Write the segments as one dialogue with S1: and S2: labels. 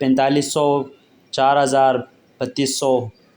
S1: 4500، 4000، 3200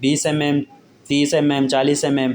S1: 20 mm، 30 mm، 40 mm،